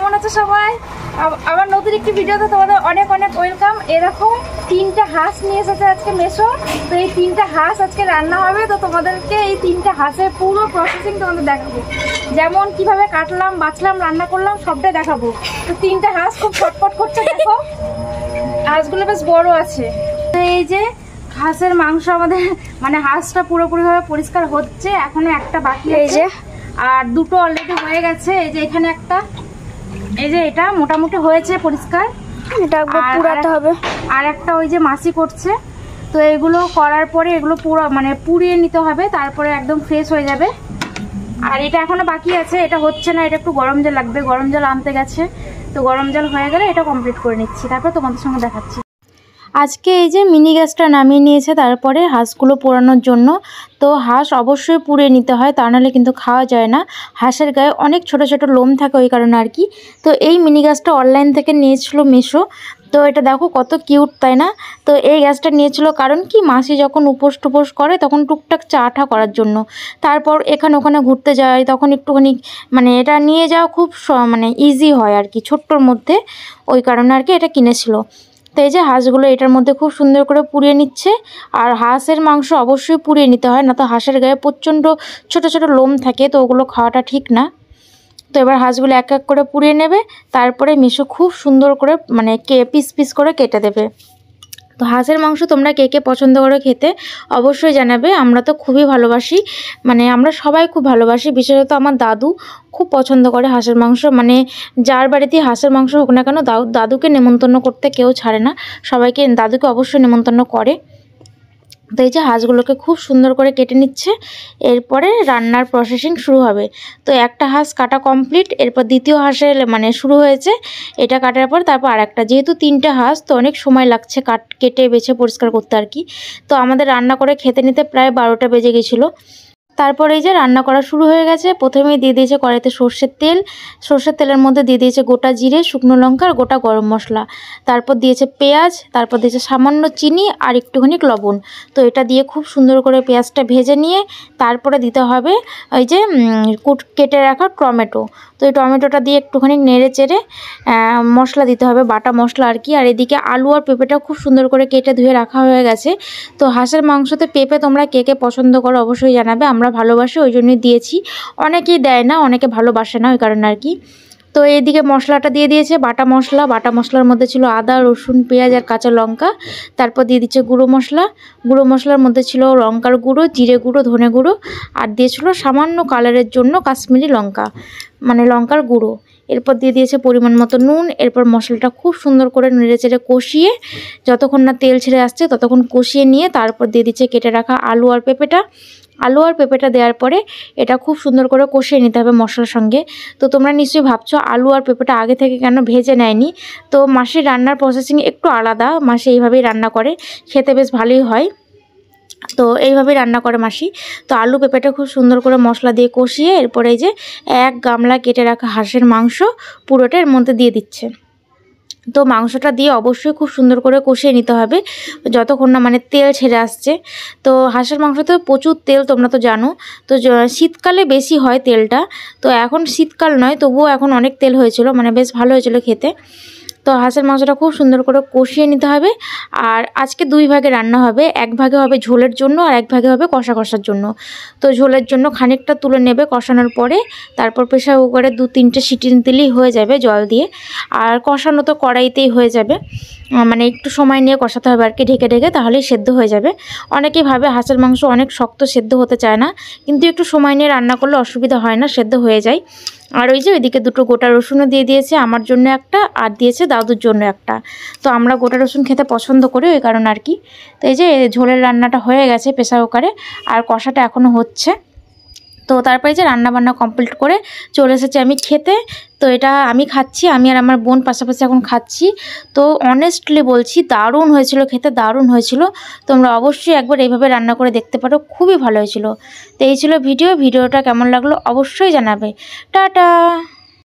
কেমন আছো সবাই? আমার নতুন একটি ভিডিওতে তোমাদের অনেক অনেক ওয়েলকাম। এরকম 3টা হাঁস নিয়ে এসেছে আজকে মেশো। তো এই 3টা হাঁস আজকে রান্না হবে। তো তোমাদেরকে এই 3টা হাঁসের পুরো প্রসেসিং তোমাদের দেখাবো, যেমন কিভাবে কাটলাম, বাছলাম, রান্না করলাম, সবটাই দেখাবো। তো 3টা হাঁস খুব ছটফট করছে, দেখো হাঁসগুলো বেশ বড় আছে। তো এই যে হাঁসের মাংস আমাদের মানে হাঁসটা পুরোপুরিভাবে পরিষ্কার হচ্ছে, এখনো একটা বাকি আছে, আর দুটো অলরেডি হয়ে গেছে। এই যে এখানে একটা, এই যে এটা মোটামুটি হয়েছে পরিষ্কার, এটা একবার পুরাতে হবে। আর একটা ওই যে মাসি করছে। তো এগুলো করার পরে এগুলো পুরো মানে পুড়িয়ে নিতে হবে, তারপরে একদম ফ্রেশ হয়ে যাবে। আর এটা এখনো বাকি আছে, এটা হচ্ছে না, এটা একটু গরম জল লাগবে, গরম জল আনতে গেছে। তো গরম জল হয়ে গেলে এটা কমপ্লিট করে নিচ্ছি, তারপর তোমাদের সঙ্গে দেখাচ্ছি। আজকে এই যে মিনি গ্যাসটা নামিয়ে নিয়েছে তারপরে হাঁসগুলো পোড়ানোর জন্য। তো হাঁস অবশ্যই পুড়ে নিতে হয়, তা নাহলে কিন্তু খাওয়া যায় না। হাঁসের গায়ে অনেক ছোট ছোট লোম থাকে ওই কারণে আর কি। তো এই মিনি গ্যাসটা অনলাইন থেকে নিয়েছিল মেশো। তো এটা দেখো কত কিউট, তাই না? তো এই গ্যাসটা নিয়েছিল কারণ কি, মাসি যখন উপোস টুপোস করে তখন টুকটাক চা টা করার জন্য, তারপর এখানে ওখানে ঘুরতে যায়, তখন একটুখানি মানে এটা নিয়ে যাওয়া খুব মানে ইজি হয় আর কি, ছোট্টর মধ্যে। ওই কারণে আর কি এটা কিনেছিল। তো এই যে হাঁসগুলো এটার মধ্যে খুব সুন্দর করে পুড়িয়ে নিচ্ছে। আর হাঁসের মাংস অবশ্যই পুড়িয়ে নিতে হয়, না তো হাঁসের গায়ে প্রচণ্ড ছোট ছোট লোম থাকে, তো ওগুলো খাওয়াটা ঠিক না। তো এবার হাঁসগুলো এক এক করে পুড়িয়ে নেবে, তারপরে মিশো খুব সুন্দর করে মানে পিস পিস করে কেটে দেবে। তো হাঁসের মাংস তোমরা কে কে পছন্দ করে খেতে অবশ্যই জানাবে। আমরা তো খুবই ভালোবাসি, মানে আমরা সবাই খুব ভালোবাসি, বিশেষত আমার দাদু খুব পছন্দ করে হাঁসের মাংস। মানে যার বাড়িতেই হাঁসের মাংস হোক না কেন, দাদুকে নেমন্তন্ন করতে কেউ ছাড়ে না, সবাইকে দাদুকে অবশ্যই নেমন্তন্ন করে। তো এই যে হাঁসগুলোকে খুব সুন্দর করে কেটে নিচ্ছে, এরপরে রান্নার প্রসেসিং শুরু হবে। তো একটা হাঁস কাটা কমপ্লিট, এরপর দ্বিতীয় হাঁসের মানে শুরু হয়েছে। এটা কাটার পর তারপর আরেকটা, যেহেতু 3টে হাঁস তো অনেক সময় লাগছে কেটে বেছে পরিষ্কার করতে আর কি। তো আমাদের রান্না করে খেতে নিতে প্রায় 12টা বেজে গেছিলো। তারপরে এই যে রান্না করা শুরু হয়ে গেছে। প্রথমেই দিয়ে দিয়েছে কড়াইতে সর্ষের তেল, সর্ষের তেলের মধ্যে দিয়ে দিয়েছে গোটা জিরে, শুকনো লঙ্কা আর গোটা গরম মশলা, তারপর দিয়েছে পেঁয়াজ, তারপর দিয়েছে সামান্য চিনি আর একটুখানি লবণ। তো এটা দিয়ে খুব সুন্দর করে পেঁয়াজটা ভেজে নিয়ে তারপরে দিতে হবে ওই যে কেটে রাখা টমেটো। তো এই টমেটোটা দিয়ে একটুখানি নেড়ে চেড়ে মশলা দিতে হবে, বাটা মশলা আর কি। আর এদিকে আলু আর পেঁপেটা খুব সুন্দর করে কেটে ধুয়ে রাখা হয়ে গেছে। তো হাঁসের মাংসতে পেঁপে তোমরা কে কে পছন্দ করো অবশ্যই জানাবে, আমরা ভালোবাসি ওই জন্যই দিয়েছি। অনেকেই দেয় না, অনেকে ভালোবাসে না ওই কারণে আর কি। তো এইদিকে মশলাটা দিয়ে দিয়েছে, বাটা মশলার মধ্যে ছিল আদা, রসুন, পেঁয়াজ আর কাঁচা লঙ্কা। তারপর দিয়ে দিচ্ছে গুঁড়ো মশলার মধ্যে ছিল লঙ্কার গুঁড়ো, জিরে গুঁড়ো, ধনে গুঁড়ো, আর দিয়েছিল সামান্য কালারের জন্য কাশ্মীরি লঙ্কা মানে লঙ্কার গুঁড়ো। এরপর দিয়ে দিয়েছে পরিমাণ মতো নুন। এরপর মশলাটা খুব সুন্দর করে নেড়ে চেড়ে কষিয়ে যতক্ষণ না তেল ছেড়ে আসছে ততক্ষণ কষিয়ে নিয়ে তারপর দিয়ে দিচ্ছে কেটে রাখা আলু আর পেঁপেটা দেওয়ার পরে এটা খুব সুন্দর করে কষিয়ে নিতে হবে মশলার সঙ্গে। তো তোমরা নিশ্চয়ই ভাবছো আলু আর পেঁপেটা আগে থেকে কেন ভেজে নেয়নি। তো মাসির রান্নার প্রসেসিং একটু আলাদা, মাসি এইভাবেই রান্না করে, খেতে বেশ ভালোই হয়। তো এইভাবেই রান্না করে মাসি। তো আলু পেঁপেটা খুব সুন্দর করে মশলা দিয়ে কষিয়ে এরপরে এই যে এক গামলা কেটে রাখা হাঁসের মাংস পুরোটা এর মধ্যে দিয়ে দিচ্ছে। তো মাংসটা দিয়ে অবশ্যই খুব সুন্দর করে কষিয়ে নিতে হবে যতক্ষণ না মানে তেল ছেড়ে আসছে। তো হাঁসের মাংসতে প্রচুর তেল, তোমরা তো জানো। তো শীতকালে বেশি হয় তেলটা, তো এখন শীতকাল নয় তবুও এখন অনেক তেল হয়েছিল, মানে বেশ ভালো হয়েছিল খেতে। তো হাঁসের মাংসটা খুব সুন্দর করে কষিয়ে নিতে হবে। আর আজকে 2 ভাগে রান্না হবে, এক ভাগে হবে ঝোলের জন্য আর এক ভাগে হবে কষার জন্য। তো ঝোলের জন্য খানিকটা তুলে নেবে কষানোর পরে, তারপর প্রেসার কুকারে 2-3টে সিটি দিলেই হয়ে যাবে জল দিয়ে। আর কষানো তো কড়াইতেই হয়ে যাবে, মানে একটু সময় নিয়ে কষাতে হবে আর কি, ঢেকে ঢেকে, তাহলেই সেদ্ধ হয়ে যাবে। অনেকেই ভাবে হাঁসের মাংস অনেক শক্ত, সেদ্ধ হতে চায় না, কিন্তু একটু সময় নিয়ে রান্না করলে অসুবিধা হয় না, সেদ্ধ হয়ে যায়। আর ওই যে ওইদিকে 2টো গোটা রসুনও দিয়ে দিয়েছে, আমার জন্য একটা আর দিয়েছে দাদুর জন্য একটা। তো আমরা গোটা রসুন খেতে পছন্দ করি ওই কারণে আর কি। তো এই যে ঝোলের রান্নাটা হয়ে গেছে প্রেসার কুকারে, আর কষাটা এখনও হচ্ছে। তো তারপরে যে রান্নাবান্না কমপ্লিট করে চলে এসেছি আমি খেতে। তো এটা আমি খাচ্ছি, আমি আর আমার বোন পাশাপাশি এখন খাচ্ছি। তো অনেস্টলি বলছি দারুণ হয়েছিল খেতে, দারুণ হয়েছিল। তোমরা অবশ্যই একবার এইভাবে রান্না করে দেখতে পারো, খুবই ভালো হয়েছিল। তো এই ছিল ভিডিওটা কেমন লাগলো অবশ্যই জানাবে। টাটা।